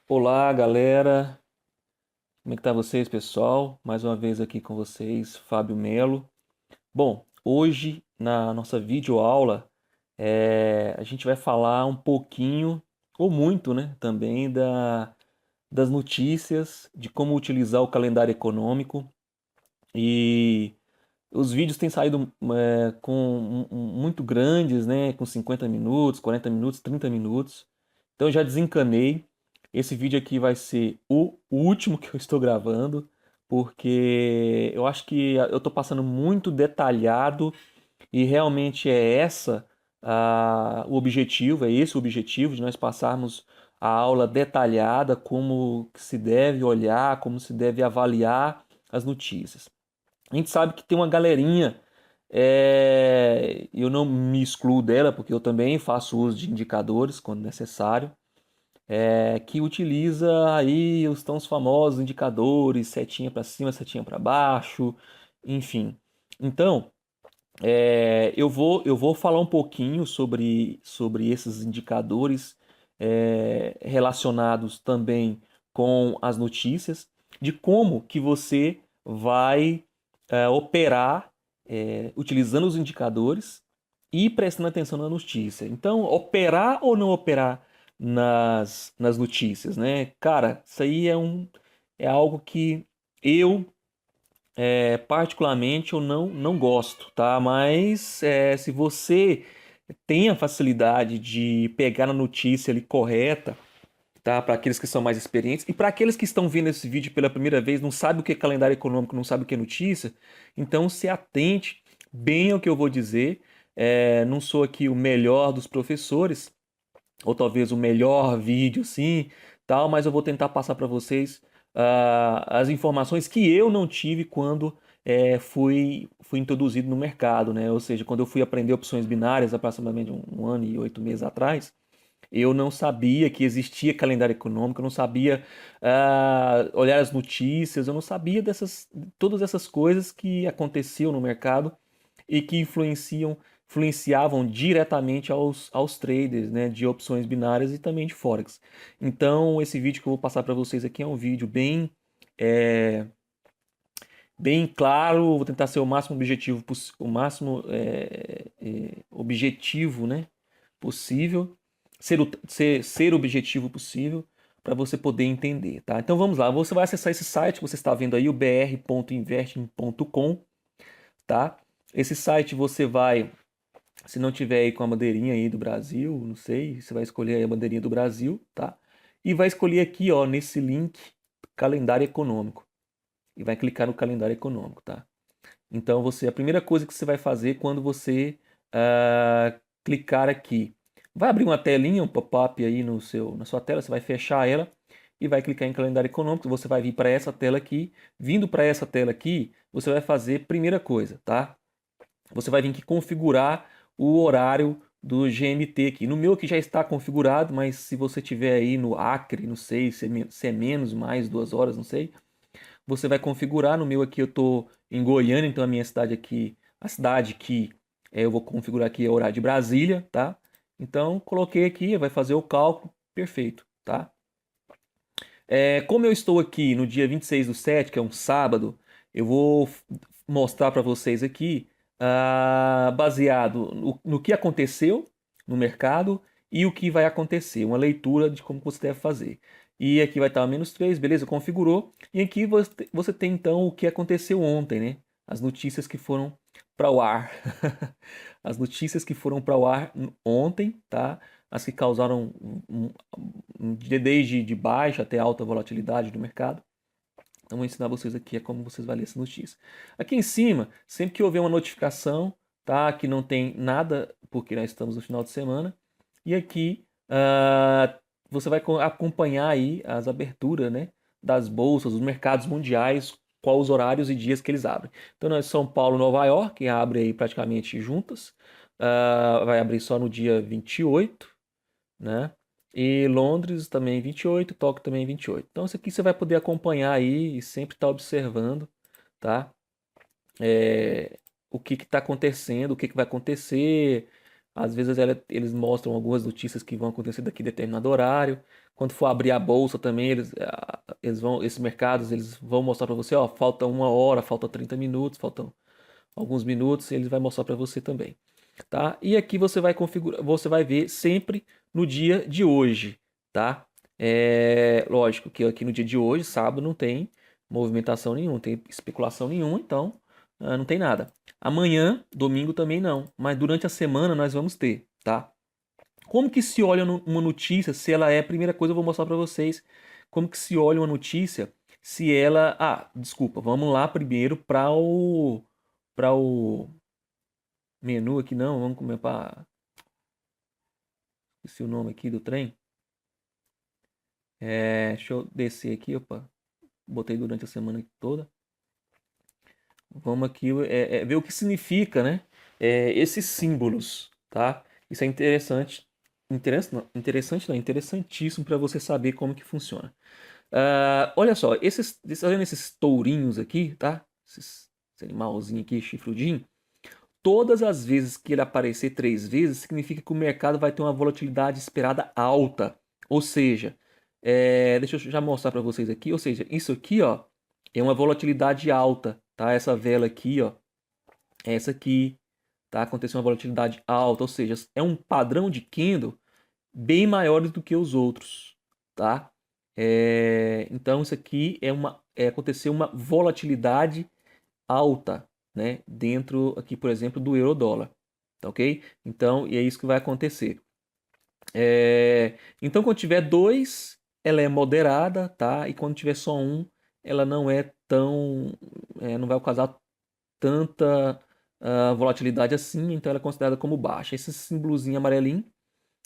Olá, galera. Como é que tá vocês, pessoal? Mais uma vez aqui com vocês, Fábio Melo. Bom, hoje na nossa videoaula, a gente vai falar um pouquinho, ou muito, né, também das notícias, de como utilizar o calendário econômico. E os vídeos têm saído muito grandes, né, com 50 minutos, 40 minutos, 30 minutos. Então eu já desencanei. Esse vídeo aqui vai ser o último que eu estou gravando, porque eu acho que eu estou passando muito detalhado e realmente o objetivo, é esse o objetivo de nós passarmos a aula detalhada, como que se deve olhar, como se deve avaliar as notícias. A gente sabe que tem uma galerinha, eu não me excluo dela, porque eu também faço uso de indicadores quando necessário, que utiliza aí os tão famosos indicadores, setinha para cima, setinha para baixo, enfim. Então, eu vou falar um pouquinho sobre esses indicadores relacionados também com as notícias, de como que você vai operar utilizando os indicadores e prestando atenção na notícia. Então, operar ou não operar nas notícias, né? Cara, isso aí é algo que eu particularmente eu não gosto, tá? Mas se você tem a facilidade de pegar a notícia ali correta, tá? Para aqueles que são mais experientes e para aqueles que estão vendo esse vídeo pela primeira vez, não sabe o que é calendário econômico, não sabe o que é notícia, então se atente bem ao que eu vou dizer. Não sou aqui o melhor dos professores, ou talvez o melhor vídeo, sim, tal, mas eu vou tentar passar para vocês as informações que eu não tive quando fui introduzido no mercado, né? Ou seja, quando eu fui aprender opções binárias, aproximadamente um ano e 8 meses atrás, eu não sabia que existia calendário econômico, eu não sabia olhar as notícias, eu não sabia todas essas coisas que aconteciam no mercado e que influenciavam diretamente aos traders, né, de opções binárias e também de Forex. Então, esse vídeo que eu vou passar para vocês aqui é um vídeo é, bem claro, vou tentar ser o máximo objetivo, o máximo objetivo, né, possível, ser objetivo possível para você poder entender, tá? Então vamos lá, você vai acessar esse site que você está vendo aí, o br.investing.com, tá? Esse site você vai, se não tiver aí com a bandeirinha aí do Brasil, não sei, você vai escolher aí a bandeirinha do Brasil, tá? E vai escolher aqui, ó, nesse link, calendário econômico. E vai clicar no calendário econômico, tá? Então a primeira coisa que você vai fazer quando você clicar aqui, vai abrir uma telinha, um pop-up aí na sua tela, você vai fechar ela e vai clicar em calendário econômico, você vai vir para essa tela aqui. Vindo para essa tela aqui, você vai fazer primeira coisa, tá? Você vai vir aqui configurar o horário do GMT aqui. No meu aqui já está configurado, mas se você tiver aí no Acre, não sei se é menos, mais 2 horas, não sei, você vai configurar. No meu aqui eu estou em Goiânia, então a minha cidade aqui, a cidade que eu vou configurar aqui é o horário de Brasília, tá? Então coloquei aqui, vai fazer o cálculo, perfeito, tá? Como eu estou aqui no dia 26/7, que é um sábado, eu vou mostrar para vocês aqui, baseado no que aconteceu no mercado e o que vai acontecer, uma leitura de como você deve fazer. E aqui vai estar -3, beleza? Configurou. E aqui você tem então o que aconteceu ontem, né? As notícias que foram para o ar. As notícias que foram para o ar ontem, tá? As que causaram desde de baixa até alta volatilidade do mercado. Então, vou ensinar vocês aqui como vocês vão ler essa notícia. Aqui em cima, sempre que houver uma notificação, tá? Que não tem nada, porque nós estamos no final de semana. E aqui você vai acompanhar aí as aberturas, né? Das bolsas, dos mercados mundiais, quais os horários e dias que eles abrem. Então, nós São Paulo e Nova York, abre aí praticamente juntas. Vai abrir só no dia 28, né? E Londres também 28, Tóquio também 28. Então isso aqui você vai poder acompanhar aí e sempre estar observando, tá? O que está acontecendo, o que vai acontecer. Às vezes eles mostram algumas notícias que vão acontecer daqui a determinado horário. Quando for abrir a bolsa também, esses mercados eles vão mostrar para você, ó, falta 1 hora, falta 30 minutos, faltam alguns minutos, e eles vai mostrar para você também, tá? E aqui você vai configurar, você vai ver sempre no dia de hoje, tá? Lógico que aqui no dia de hoje, sábado, não tem movimentação nenhuma, não tem especulação nenhuma, então não tem nada. Amanhã, domingo também não, mas durante a semana nós vamos ter, tá? Como que se olha uma notícia, se ela é, a primeira coisa eu vou mostrar para vocês, como que se olha uma notícia, se ela, desculpa, vamos lá primeiro para o menu aqui não, vamos comer para esqueci o nome aqui do trem. Deixa eu descer aqui, opa, botei durante a semana toda. Vamos aqui ver o que significa, né? Esses símbolos, tá? Isso é interessante. Interessante não, interessantíssimo para você saber como que funciona. Olha só, tá vendo esses tourinhos aqui, tá? Esse animalzinho aqui, chifrudinho. Todas as vezes que ele aparecer 3 vezes, significa que o mercado vai ter uma volatilidade esperada alta. Ou seja, deixa eu já mostrar para vocês aqui. Ou seja, isso aqui, ó, é uma volatilidade alta, tá? Essa vela aqui, ó, essa aqui, tá? Aconteceu uma volatilidade alta, ou seja, é um padrão de candle bem maior do que os outros, tá? Então isso aqui aconteceu uma volatilidade alta, né? Dentro aqui, por exemplo, do euro-dólar, tá ok? Então, e é isso que vai acontecer. Então, quando tiver dois, ela é moderada, tá? E quando tiver só um, ela não é tão, não vai causar tanta volatilidade assim, então ela é considerada como baixa. Esse símbolozinho amarelinho,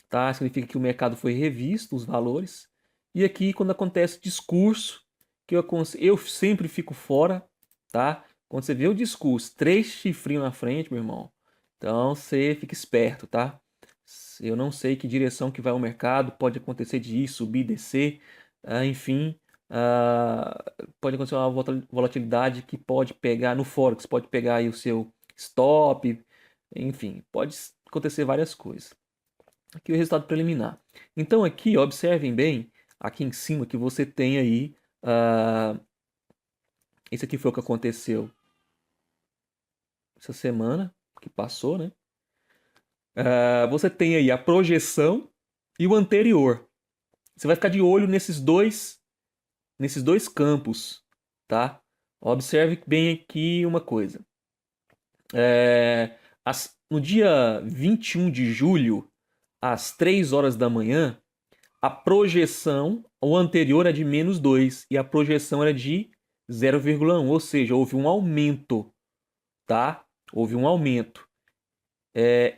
tá? Significa que o mercado foi revisto, os valores. E aqui, quando acontece discurso, que eu sempre fico fora, tá? Quando você vê o discurso, 3 chifrinhos na frente, meu irmão, então você fica esperto, tá? Eu não sei que direção que vai o mercado, pode acontecer de ir, subir, descer, enfim, pode acontecer uma volatilidade que pode pegar no Forex, pode pegar aí o seu stop, enfim, pode acontecer várias coisas. Aqui o resultado preliminar. Então aqui, observem bem, aqui em cima que você tem aí, esse aqui foi o que aconteceu essa semana que passou, né? Você tem aí a projeção e o anterior. Você vai ficar de olho nesses dois campos, tá? Observe bem aqui uma coisa. No dia 21 de julho, às 3 horas da manhã, a projeção, o anterior é de -2 e a projeção era de 0,1, ou seja, houve um aumento, tá? Houve um aumento.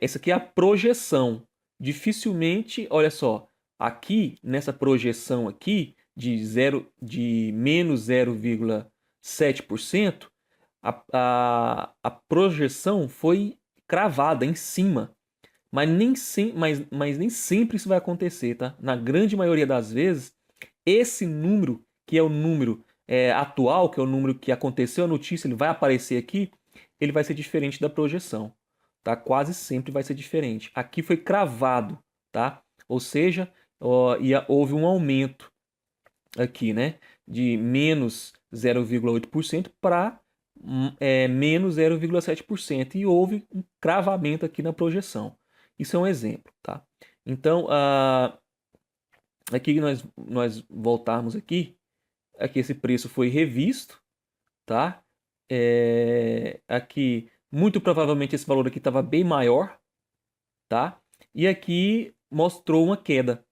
Essa aqui é a projeção. Dificilmente, olha só, aqui nessa projeção aqui de menos 0,7%, a projeção foi cravada em cima. Mas nem sempre isso vai acontecer, tá? Na grande maioria das vezes, esse número, que é o número atual, que é o número que aconteceu a notícia, ele vai aparecer aqui, ele vai ser diferente da projeção, tá? Quase sempre vai ser diferente. Aqui foi cravado, tá? Ou seja, houve um aumento aqui, né? De menos 0,8% para menos 0,7%. E houve um cravamento aqui na projeção. Isso é um exemplo, tá? Então, aqui nós voltarmos aqui esse preço foi revisto, tá? Aqui, muito provavelmente esse valor aqui estava bem maior, tá? E aqui mostrou uma queda.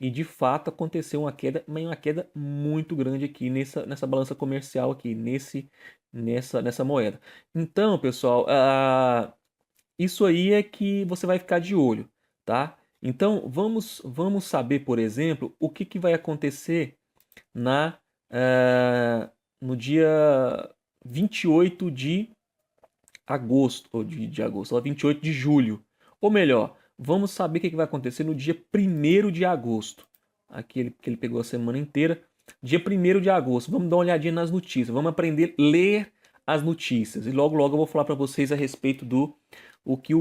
E de fato aconteceu uma queda, mas uma queda muito grande aqui nessa balança comercial aqui, nessa moeda. Então, pessoal, isso aí é que você vai ficar de olho, tá? Então, vamos saber, por exemplo, o que vai acontecer no dia 28 de agosto, ou de agosto, 28 de julho. Ou melhor, vamos saber o que vai acontecer no dia 1º de agosto. Aqui que ele pegou a semana inteira. Dia 1º de agosto. Vamos dar uma olhadinha nas notícias. Vamos aprender a ler as notícias. E logo, logo eu vou falar para vocês a respeito o que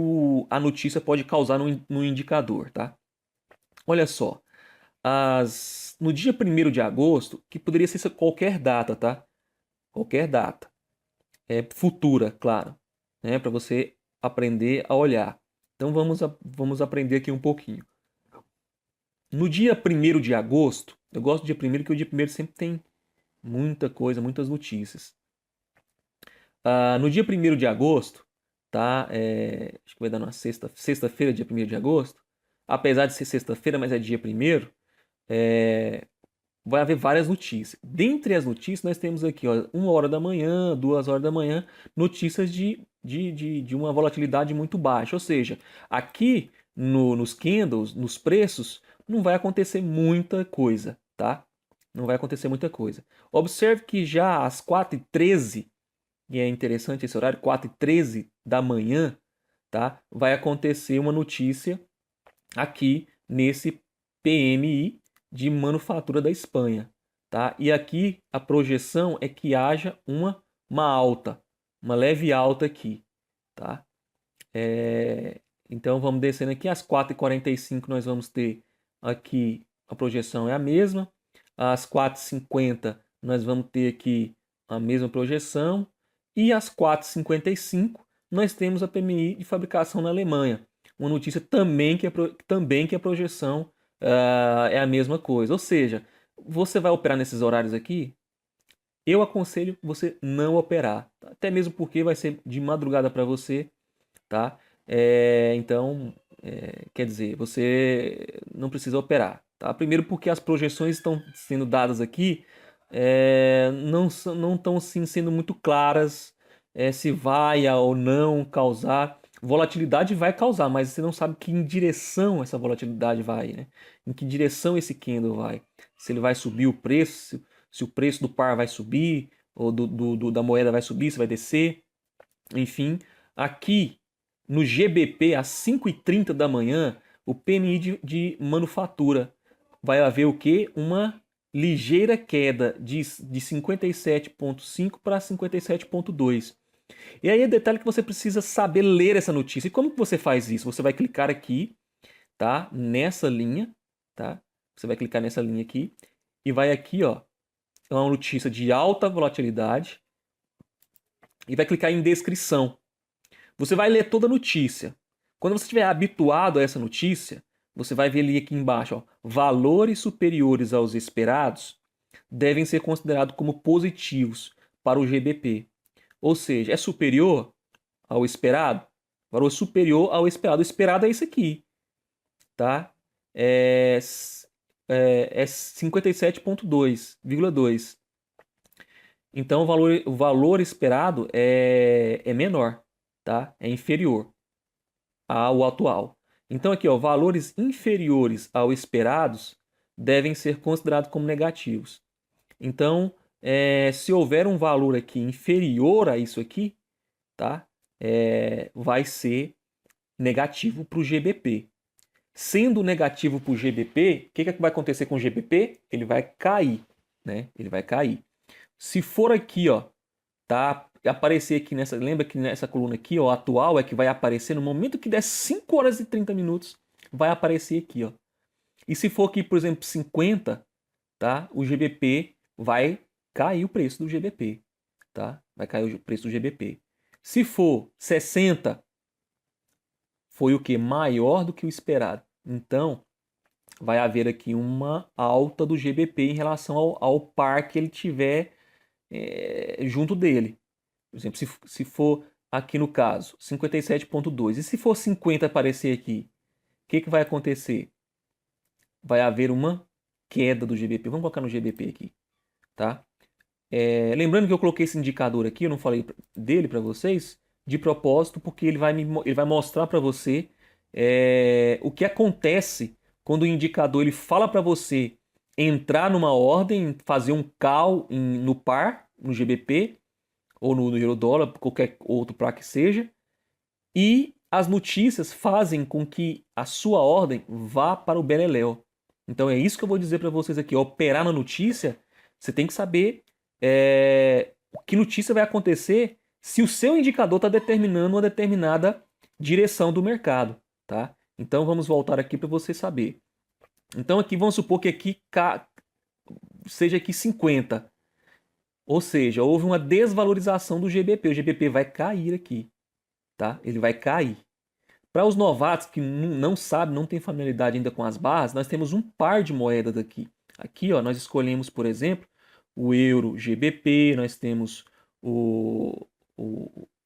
a notícia pode causar no indicador, tá? Olha só, no dia 1º de agosto, que poderia ser qualquer data, tá? Qualquer data. Futura, claro, né? Para você aprender a olhar. Então vamos aprender aqui um pouquinho. No dia 1º de agosto, eu gosto do dia 1º porque o dia 1º sempre tem muita coisa, muitas notícias. No dia 1º de agosto, tá? Acho que vai dar numa sexta-feira, dia 1º de agosto. Apesar de ser sexta-feira, mas é dia 1º, vai haver várias notícias. Dentre as notícias, nós temos aqui, ó, 1 hora da manhã, 2 horas da manhã, notícias de uma volatilidade muito baixa. Ou seja, aqui nos candles, nos preços, não vai acontecer muita coisa, tá? Não vai acontecer muita coisa. Observe que já às 4h13, e é interessante esse horário, 4h13 da manhã, tá? Vai acontecer uma notícia aqui nesse PMI de manufatura da Espanha, tá? E aqui a projeção é que haja uma alta, uma leve alta aqui, tá? Então vamos descendo aqui, às 4h45 nós vamos ter aqui, a projeção é a mesma, às 4h50 nós vamos ter aqui a mesma projeção, e às 4h55 nós temos a PMI de fabricação na Alemanha, uma notícia também que a projeção é a mesma coisa. Ou seja, você vai operar nesses horários aqui, eu aconselho você não operar, tá? Até mesmo porque vai ser de madrugada para você, tá? Então, quer dizer, você não precisa operar, tá? Primeiro porque as projeções estão sendo dadas aqui, não estão assim, sendo muito claras, se vai ou não causar. Volatilidade vai causar, mas você não sabe que em direção essa volatilidade vai, né? Em que direção esse candle vai. Se ele vai subir o preço, se o preço do par vai subir, ou da moeda vai subir, se vai descer. Enfim, aqui no GBP, às 5h30 da manhã, o PMI de manufatura vai haver o quê? Uma ligeira queda de 57,5 para 57,2. E aí é detalhe que você precisa saber ler essa notícia. E como que você faz isso? Você vai clicar aqui, tá? Nessa linha, tá? Você vai clicar nessa linha aqui e vai aqui, ó, é uma notícia de alta volatilidade e vai clicar em descrição. Você vai ler toda a notícia. Quando você estiver habituado a essa notícia, você vai ver ali aqui embaixo, ó, valores superiores aos esperados devem ser considerados como positivos para o GBP. Ou seja, é superior ao esperado? Valor superior ao esperado. O esperado é isso aqui, tá? É 57,2,2. Então o valor esperado é menor, tá? É inferior ao atual. Então aqui, ó, valores inferiores ao esperados devem ser considerados como negativos. Então, se houver um valor aqui inferior a isso aqui, tá? Vai ser negativo para o GBP. Sendo negativo para o GBP, o que vai acontecer com o GBP? Ele vai cair, né? Ele vai cair. Se for aqui, ó, tá? Aparecer aqui nessa, lembra que nessa coluna aqui, ó, atual é que vai aparecer no momento que der 5 horas e 30 minutos, vai aparecer aqui, ó. E se for aqui, por exemplo, 50, tá? O GBP vai cair o preço do GBP, tá? Vai cair o preço do GBP. Se for 60, foi o que? Maior do que o esperado. Então, vai haver aqui uma alta do GBP em relação ao par que ele tiver junto dele. Por exemplo, se for aqui no caso 57,2 e se for 50 aparecer aqui, o que vai acontecer? Vai haver uma queda do GBP. Vamos colocar no GBP aqui, tá? Lembrando que eu coloquei esse indicador aqui, eu não falei dele para vocês, de propósito, porque ele vai mostrar para você o que acontece quando o indicador ele fala para você entrar numa ordem, fazer um call no par, no GBP, ou no euro-dólar, qualquer outro par que seja, e as notícias fazem com que a sua ordem vá para o beleléu. Então é isso que eu vou dizer para vocês aqui. Operar na notícia, você tem que saber que notícia vai acontecer se o seu indicador está determinando uma determinada direção do mercado, tá? Então vamos voltar aqui para você saber. Então aqui vamos supor que aqui seja aqui 50. Ou seja, houve uma desvalorização do GBP. O GBP vai cair aqui, tá? Ele vai cair. Para os novatos que não sabem, não têm familiaridade ainda com as barras, nós temos um par de moedas aqui. Aqui, ó, nós escolhemos, por exemplo, o euro GBP, nós temos o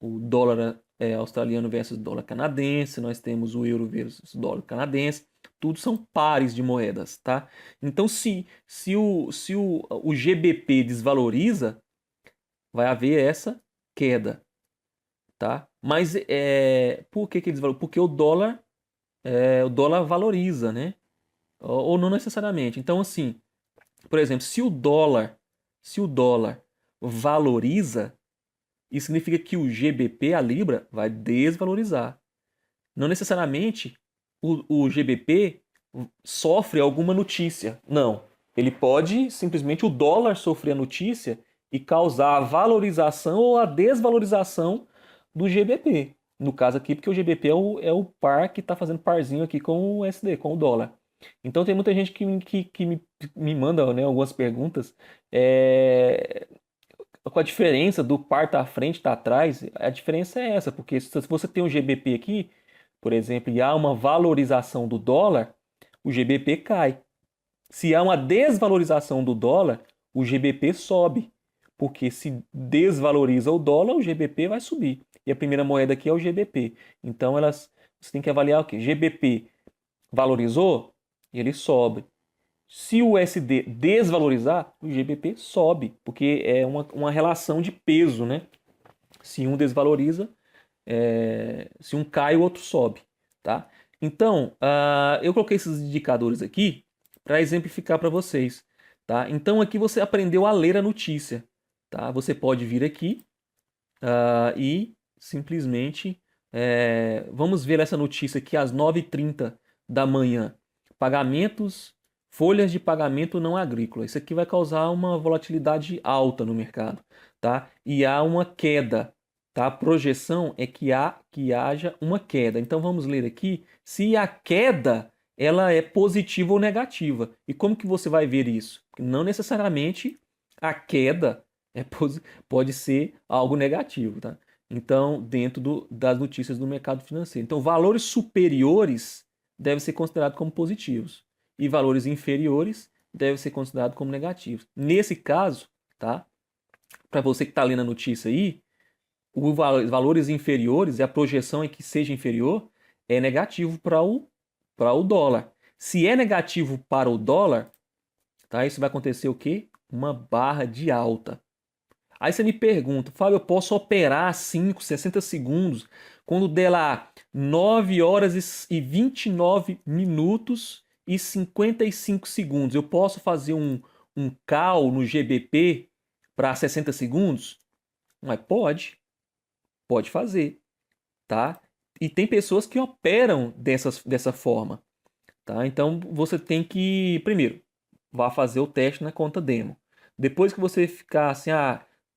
dólar australiano versus dólar canadense, nós temos o euro versus dólar canadense. Tudo são pares de moedas, tá? Então, se o GBP desvaloriza, vai haver essa queda, tá? Mas por que eles valorizam? Porque o dólar valoriza, né? Ou não necessariamente. Então, assim, por exemplo, se o dólar valoriza, isso significa que o GBP, a Libra, vai desvalorizar. Não necessariamente o GBP sofre alguma notícia. Não. Ele pode simplesmente o dólar sofrer a notícia e causar a valorização ou a desvalorização do GBP. No caso aqui, porque o GBP é o par que está fazendo parzinho aqui com o USD, com o dólar. Então tem muita gente que me manda, né, algumas perguntas. Qual a diferença do par estar à frente e estar atrás? A diferença é essa, porque se você tem um GBP aqui, por exemplo, e há uma valorização do dólar, o GBP cai. Se há uma desvalorização do dólar, o GBP sobe. Porque se desvaloriza o dólar, o GBP vai subir. E a primeira moeda aqui é o GBP. Então você tem que avaliar o quê? GBP valorizou, ele sobe. Se o USD desvalorizar, o GBP sobe, porque é uma relação de peso, né? Se um desvaloriza, se um cai, o outro sobe, tá? Então, eu coloquei esses indicadores aqui para exemplificar para vocês, tá? Então, aqui você aprendeu a ler a notícia, tá? Você pode vir aqui e simplesmente vamos ver essa notícia aqui às 9h30 da manhã. Pagamentos, folhas de pagamento não agrícola. Isso aqui vai causar uma volatilidade alta no mercado, tá? E há uma queda, tá? A projeção é que haja uma queda. Então vamos ler aqui se a queda ela é positiva ou negativa. E como que você vai ver isso? Não necessariamente a queda pode ser algo negativo, tá? Então, dentro das notícias do mercado financeiro. Então, valores superiores devem ser considerados como positivos e valores inferiores devem ser considerados como negativos. Nesse caso, tá? Para você que está lendo a notícia aí, os valores inferiores e a projeção é que seja inferior é negativo para o dólar. Se é negativo para o dólar, tá? Isso vai acontecer o quê? Uma barra de alta. Aí você me pergunta, Fábio, eu posso operar 5, 60 segundos quando der lá 9 horas e 29 minutos e 55 segundos. Eu posso fazer um call no GBP para 60 segundos? Mas pode fazer, tá? E tem pessoas que operam dessa forma, tá? Então você tem que, primeiro, vá fazer o teste na conta demo. Depois que você ficar assim,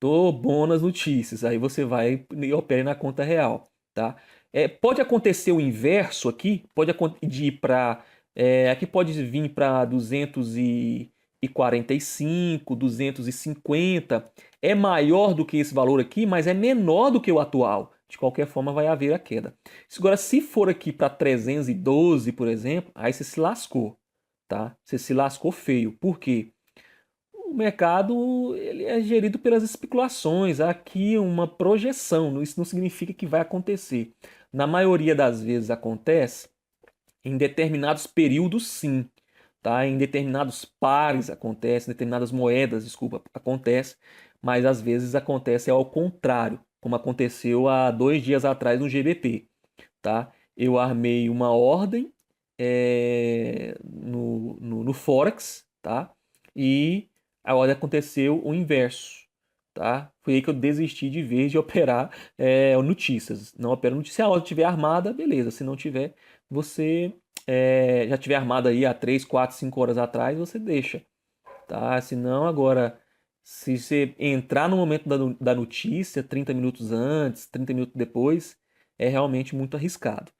tô bom nas notícias, aí você vai e opera na conta real, tá? Pode acontecer o inverso aqui, pode ir para, aqui pode vir para 245, 250, é maior do que esse valor aqui, mas é menor do que o atual. De qualquer forma, vai haver a queda. Agora, se for aqui para 312, por exemplo, aí você se lascou, tá? Você se lascou feio. Por quê? O mercado ele é gerido pelas especulações. Há aqui uma projeção. Isso não significa que vai acontecer. Na maioria das vezes acontece, em determinados períodos, sim. Tá? Em determinados pares acontece, em determinadas moedas, desculpa, acontece, mas às vezes acontece ao contrário, como aconteceu há 2 dias atrás no GBP. Tá? Eu armei uma ordem no Forex, tá? E a ordem aconteceu o inverso, tá? Foi aí que eu desisti de vez de operar notícias. Não opero notícias. Se a ordem estiver armada, beleza. Se não tiver, você já tiver armada aí há 3, 4, 5 horas atrás, você deixa, tá? Se não, agora, se você entrar no momento da notícia, 30 minutos antes, 30 minutos depois, é realmente muito arriscado.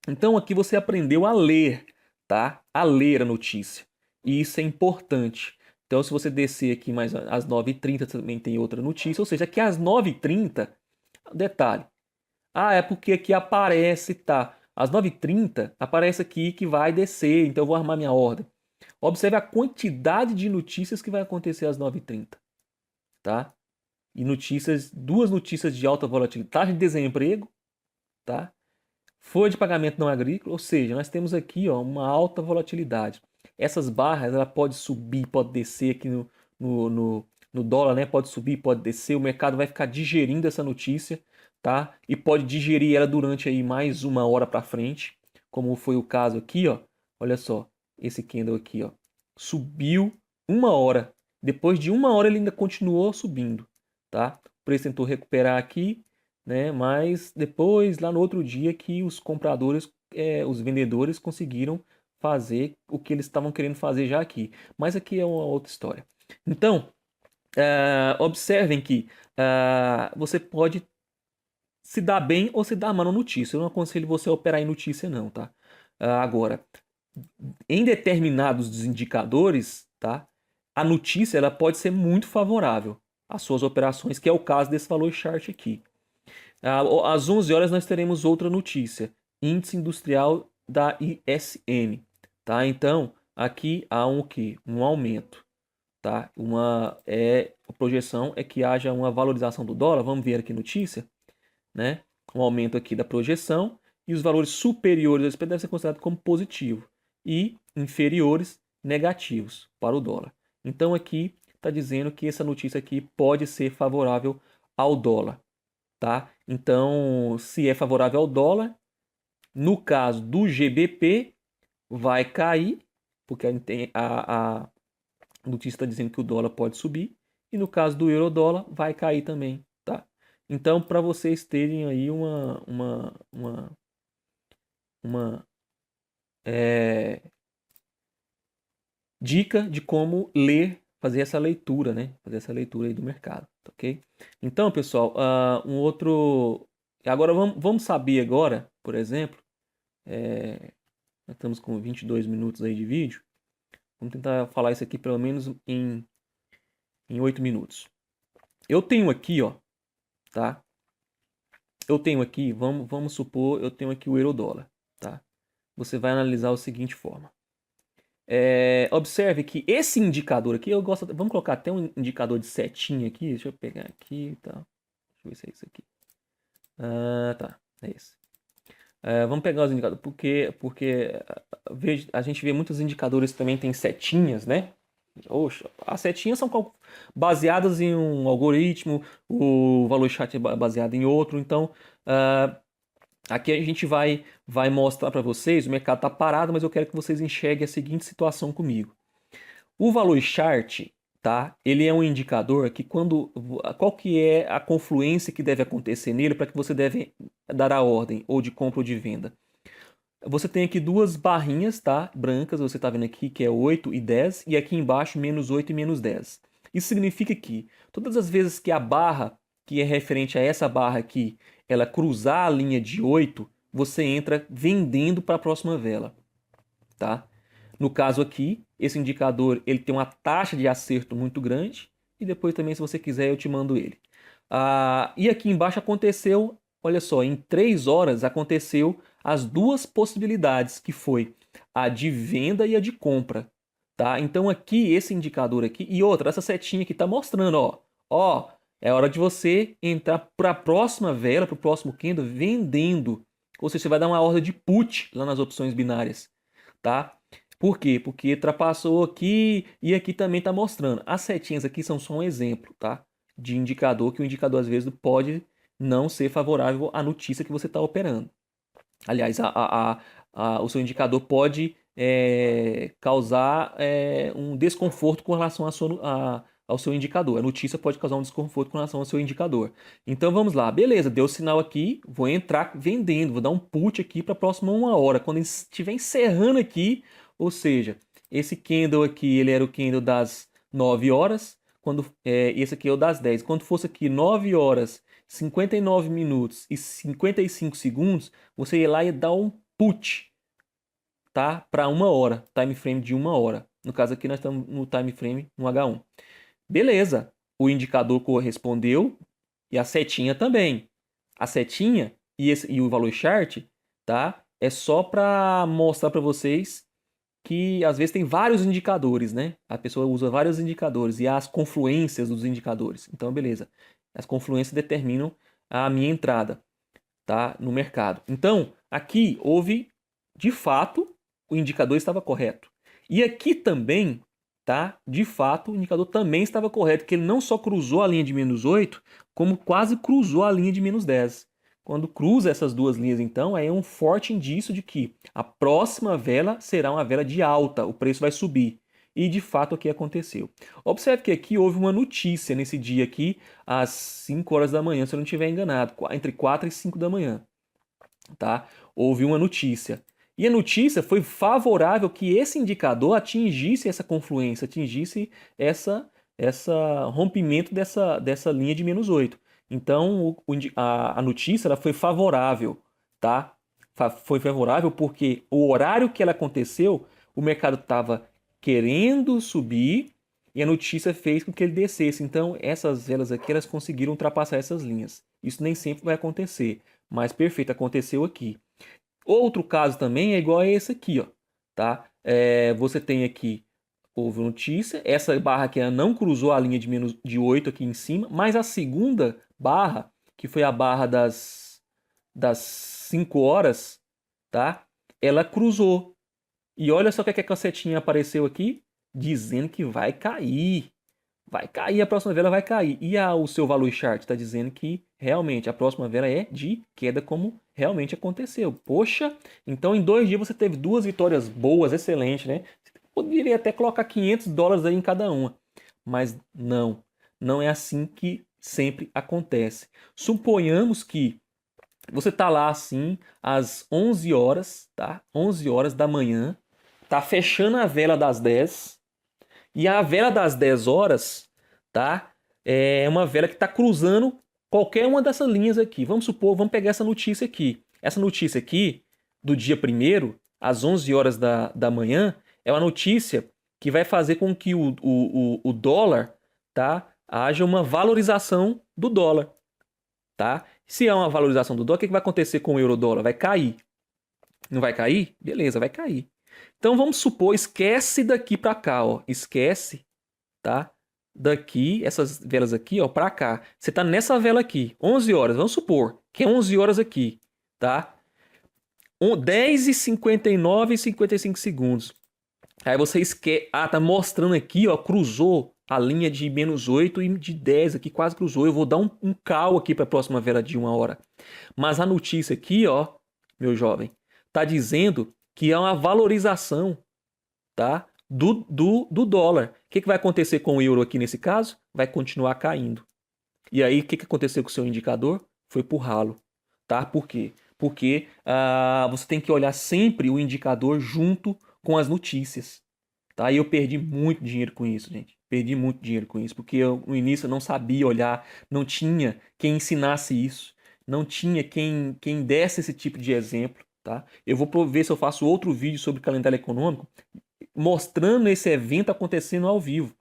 Então aqui você aprendeu a ler, tá? A ler a notícia. E isso é importante. Então se você descer aqui mais às 9h30 também tem outra notícia, ou seja, aqui às 9h30, detalhe. Ah, é porque aqui aparece, tá? Às 9h30 aparece aqui que vai descer, então eu vou armar minha ordem. Observe a quantidade de notícias que vai acontecer às 9h30, tá? E notícias, duas notícias de alta volatilidade, taxa de desemprego, tá? Folha de pagamento não agrícola, ou seja, nós temos aqui, ó, uma alta volatilidade. Essas barras, ela pode subir, pode descer aqui no dólar, né? Pode subir, pode descer. O mercado vai ficar digerindo essa notícia, tá? E pode digerir ela durante aí mais uma hora para frente, como foi o caso aqui, ó. Olha só, esse candle aqui, ó, subiu uma hora. Depois de uma hora ele ainda continuou subindo, tá? O preço tentou recuperar aqui, né? Mas depois, lá no outro dia, que os compradores, os vendedores conseguiram fazer o que eles estavam querendo fazer já aqui. Mas aqui é uma outra história. Então, observem que você pode se dar bem ou se dar mal na notícia. Eu não aconselho você a operar em notícia, não, tá? Agora, em determinados indicadores, tá? A notícia ela pode ser muito favorável às suas operações, que é o caso desse valor chart aqui. Às 11 horas nós teremos outra notícia, índice industrial da ISM, tá? Então, aqui há um que? Um aumento, tá? A projeção é que haja uma valorização do dólar, vamos ver aqui notícia, né? Um aumento aqui da projeção e os valores superiores ao SP devem ser considerados como positivo e inferiores negativos para o dólar. Então aqui está dizendo que essa notícia aqui pode ser favorável ao dólar, tá? Então, se é favorável ao dólar, no caso do GBP, vai cair, porque a notícia está dizendo que o dólar pode subir, e no caso do euro-dólar, vai cair também, tá? Então, para vocês terem aí uma dica de como ler, fazer essa leitura, né? Fazer essa leitura aí do mercado, tá ok? Então, pessoal, um outro... Agora, vamos saber agora, por exemplo, nós estamos com 22 minutos aí de vídeo, vamos tentar falar isso aqui pelo menos em 8 minutos. Eu tenho aqui, ó, tá? Eu tenho aqui, vamos supor, eu tenho aqui o euro-dólar, tá? Você vai analisar da seguinte forma. Observe que esse indicador aqui, vamos colocar até um indicador de setinha aqui, deixa eu pegar aqui e tal. Deixa eu ver se é isso aqui. Tá, é esse. Vamos pegar os indicadores, porque a gente vê muitos indicadores que também tem setinhas, né? Oxa, as setinhas são baseadas em um algoritmo, o valor chat é baseado em outro, então aqui a gente vai mostrar para vocês, o mercado está parado, mas eu quero que vocês enxerguem a seguinte situação comigo. O valor chart, tá? Ele é um indicador que qual que é a confluência que deve acontecer nele para que você deve dar a ordem ou de compra ou de venda. Você tem aqui duas barrinhas, tá? Brancas, você está vendo aqui que é 8 e 10, e aqui embaixo menos 8 e menos 10. Isso significa que todas as vezes que a barra, que é referente a essa barra aqui, ela cruzar a linha de 8, você entra vendendo para a próxima vela, tá? No caso aqui, esse indicador ele tem uma taxa de acerto muito grande, e depois também, se você quiser, eu te mando ele. E aqui embaixo aconteceu, olha só, em 3 horas aconteceu as duas possibilidades, que foi a de venda e a de compra, tá? Então aqui, esse indicador aqui, e outra, essa setinha aqui está mostrando, ó, é hora de você entrar para a próxima vela, para o próximo candle, vendendo. Ou seja, você vai dar uma ordem de put lá nas opções binárias, tá? Por quê? Porque ultrapassou aqui e aqui também está mostrando. As setinhas aqui são só um exemplo, tá? De indicador, que o indicador às vezes pode não ser favorável à notícia que você está operando. Aliás, o seu indicador pode causar um desconforto com relação ao seu indicador. A notícia pode causar um desconforto com relação ao seu indicador. Então vamos lá, beleza, deu sinal aqui, vou entrar vendendo, vou dar um put aqui para a próxima 1 hora. Quando estiver encerrando aqui, ou seja, esse candle aqui, ele era o candle das 9 horas, esse aqui é o das 10. Quando fosse aqui 9 horas 59 minutos e 55 segundos, você ia lá e dar um put, tá? Para 1 hora, time frame de 1 hora. No caso aqui nós estamos no time frame no H1. Beleza, o indicador correspondeu e a setinha também. A setinha e o valor chart, tá? É só para mostrar para vocês que às vezes tem vários indicadores, né? A pessoa usa vários indicadores e as confluências dos indicadores. Então, beleza. As confluências determinam a minha entrada, tá? No mercado. Então, aqui houve, de fato, o indicador estava correto. E aqui também, tá? De fato, o indicador também estava correto, porque ele não só cruzou a linha de -8, como quase cruzou a linha de -10. Quando cruza essas duas linhas, então, é um forte indício de que a próxima vela será uma vela de alta, o preço vai subir. E de fato o que aconteceu. Observe que aqui houve uma notícia nesse dia aqui, às 5 horas da manhã, se eu não estiver enganado, entre 4 e 5 da manhã. Tá? Houve uma notícia. E a notícia foi favorável que esse indicador atingisse essa confluência, atingisse essa rompimento dessa linha de -8. Então, a notícia ela foi favorável, tá? Foi favorável porque o horário que ela aconteceu, o mercado estava querendo subir e a notícia fez com que ele descesse. Então, essas velas aqui, elas conseguiram ultrapassar essas linhas. Isso nem sempre vai acontecer, mas perfeito, aconteceu aqui. Outro caso também é igual a esse aqui, ó, tá? Você tem aqui, houve notícia, essa barra aqui ela não cruzou a linha de 8 aqui em cima, mas a segunda barra, que foi a barra das 5 horas, tá? Ela cruzou. E olha só o que a setinha apareceu aqui, dizendo que vai cair. Vai cair, a próxima vela vai cair. E o seu valor chart está dizendo que realmente a próxima vela é de queda, como realmente aconteceu. Poxa, então em 2 dias você teve 2 vitórias boas, excelente, né? Você poderia até colocar $500 aí em cada uma. Mas não é assim que sempre acontece. Suponhamos que você tá lá assim às 11 horas, tá? 11 horas da manhã, tá fechando a vela das 10. E a vela das 10 horas, tá? É uma vela que está cruzando qualquer uma dessas linhas aqui. Vamos supor, vamos pegar essa notícia aqui. Essa notícia aqui, do dia 1º, às 11 horas da manhã, é uma notícia que vai fazer com que o dólar, tá? Haja uma valorização do dólar, tá? Se há uma valorização do dólar, o que vai acontecer com o euro-dólar? Vai cair. Não vai cair? Beleza, vai cair. Então vamos supor, esquece daqui para cá, ó, esquece, tá? Daqui, essas velas aqui, ó, para cá. Você tá nessa vela aqui, 11 horas, vamos supor que é 11 horas aqui, tá? 10h59 e 55 segundos. Aí você esquece, tá mostrando aqui, ó, cruzou a linha de -8 e de 10 aqui, quase cruzou. Eu vou dar um call aqui para a próxima vela de 1 hora. Mas a notícia aqui, ó, meu jovem, tá dizendo que é uma valorização, tá? Do dólar. O que vai acontecer com o euro aqui nesse caso? Vai continuar caindo. E aí, o que aconteceu com o seu indicador? Foi pro ralo, tá? Por quê? Porque você tem que olhar sempre o indicador junto com as notícias, tá? E eu perdi muito dinheiro com isso, gente. Perdi muito dinheiro com isso, porque eu, no início eu não sabia olhar, não tinha quem ensinasse isso, não tinha quem desse esse tipo de exemplo, tá? Eu vou ver se eu faço outro vídeo sobre calendário econômico, mostrando esse evento acontecendo ao vivo.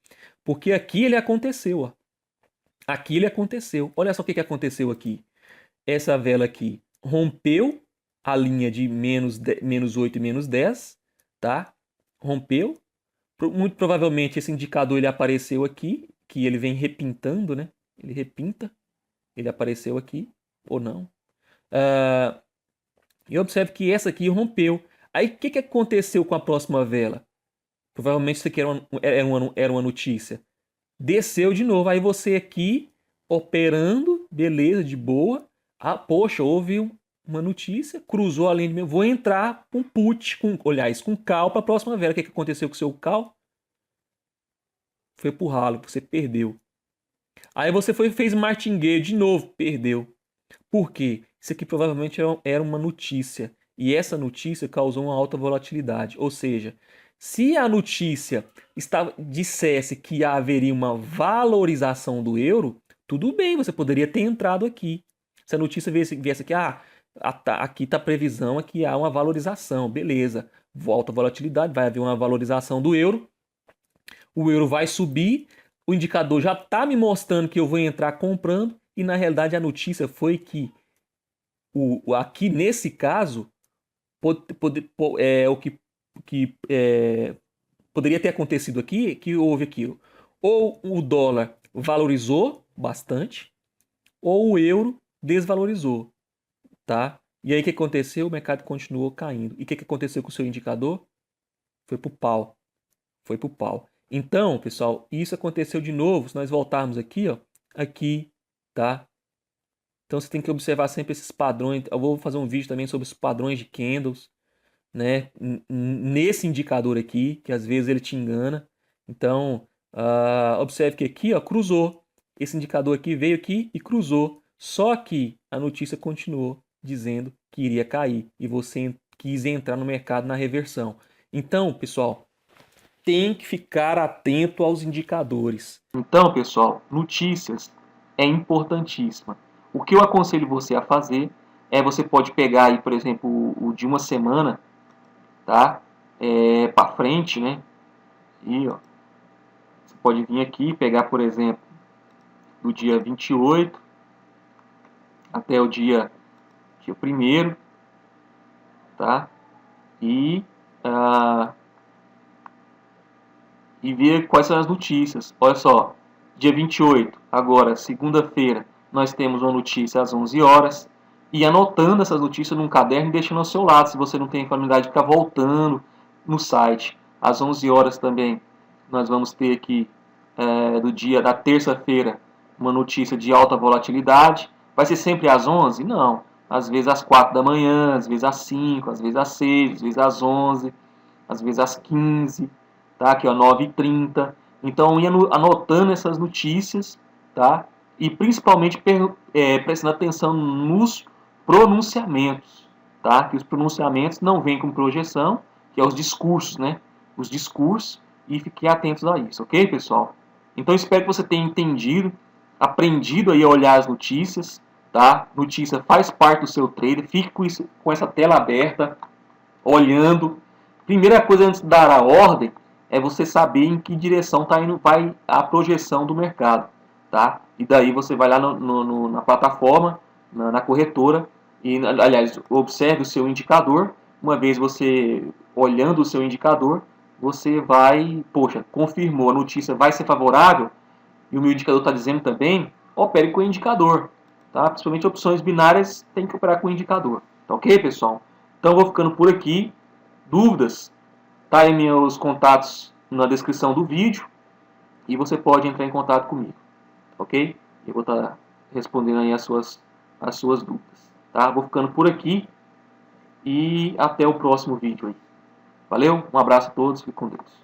Porque aqui ele aconteceu, ó. Aqui ele aconteceu. Olha só o que aconteceu aqui. Essa vela aqui rompeu a linha de -8 e -10, tá? Rompeu. Muito provavelmente esse indicador ele apareceu aqui, que ele vem repintando, né? Ele repinta. Ele apareceu aqui, ou não. E observe que essa aqui rompeu. Aí o que aconteceu com a próxima vela? Provavelmente isso aqui era uma notícia. Desceu de novo. Aí você aqui, operando, beleza, de boa. Poxa, houve uma notícia, cruzou a linha de... Vou entrar com put, com call para a próxima vela. O que aconteceu com o seu call? Foi pro ralo, você perdeu. Aí você fez martingale de novo, perdeu. Por quê? Isso aqui provavelmente era uma notícia. E essa notícia causou uma alta volatilidade. Ou seja, se a notícia dissesse que haveria uma valorização do euro, tudo bem, você poderia ter entrado aqui. Se a notícia viesse aqui, aqui está a previsão, aqui há uma valorização, beleza. Volta a volatilidade, vai haver uma valorização do euro, o euro vai subir, o indicador já está me mostrando que eu vou entrar comprando, e na realidade a notícia foi que aqui nesse caso, o que poderia ter acontecido aqui, que houve aquilo. Ou o dólar valorizou bastante, ou o euro desvalorizou, tá? E aí o que aconteceu? O mercado continuou caindo. E o que aconteceu com o seu indicador? Foi pro pau. Foi pro pau. Então, pessoal, isso aconteceu de novo. Se nós voltarmos aqui, ó, aqui, tá? Então você tem que observar sempre esses padrões. Eu vou fazer um vídeo também sobre os padrões de candles, né? Nesse indicador aqui, que às vezes ele te engana. Então, observe que aqui, ó, cruzou. Esse indicador aqui veio aqui e cruzou. Só que a notícia continuou dizendo que iria cair e você quis entrar no mercado na reversão. Então, pessoal, tem que ficar atento aos indicadores. Então, pessoal, notícias é importantíssima. O que eu aconselho você a fazer você pode pegar aí, por exemplo, o de uma semana, tá? Para frente, né? E ó, você pode vir aqui e pegar, por exemplo, do dia 28 até o dia 1º, tá? E ver quais são as notícias. Olha só, dia 28, agora, segunda-feira, nós temos uma notícia às 11 horas, e anotando essas notícias num caderno e deixando ao seu lado, se você não tem familiaridade de ficar voltando no site. Às 11 horas também, nós vamos ter aqui, do dia da terça-feira, uma notícia de alta volatilidade. Vai ser sempre às 11? Não. Às vezes às 4 da manhã, às vezes às 5, às vezes às 6, às vezes às 11, às vezes às 15, tá? Aqui, ó, 9h30. Então, ia anotando essas notícias, tá? E principalmente prestando atenção nos pronunciamentos, tá? Que os pronunciamentos não vêm com projeção, que é os discursos, né? Os discursos, e fiquem atentos a isso, ok, pessoal? Então, espero que você tenha entendido, aprendido aí a olhar as notícias, tá? Notícia faz parte do seu trader, fique com essa tela aberta, olhando. Primeira coisa antes de dar a ordem é você saber em que direção vai a projeção do mercado, tá? E daí você vai lá na plataforma, na corretora, e, aliás, observe o seu indicador. Uma vez você olhando o seu indicador, você vai, poxa, confirmou, a notícia vai ser favorável, e o meu indicador está dizendo também, opere com o indicador, tá? Principalmente opções binárias, tem que operar com o indicador, tá ok, pessoal? Então eu vou ficando por aqui. Dúvidas? Tá aí meus contatos na descrição do vídeo e você pode entrar em contato comigo, ok? Eu vou estar respondendo aí as suas dúvidas, tá? Vou ficando por aqui e até o próximo vídeo aí. Valeu, um abraço a todos, fique com Deus.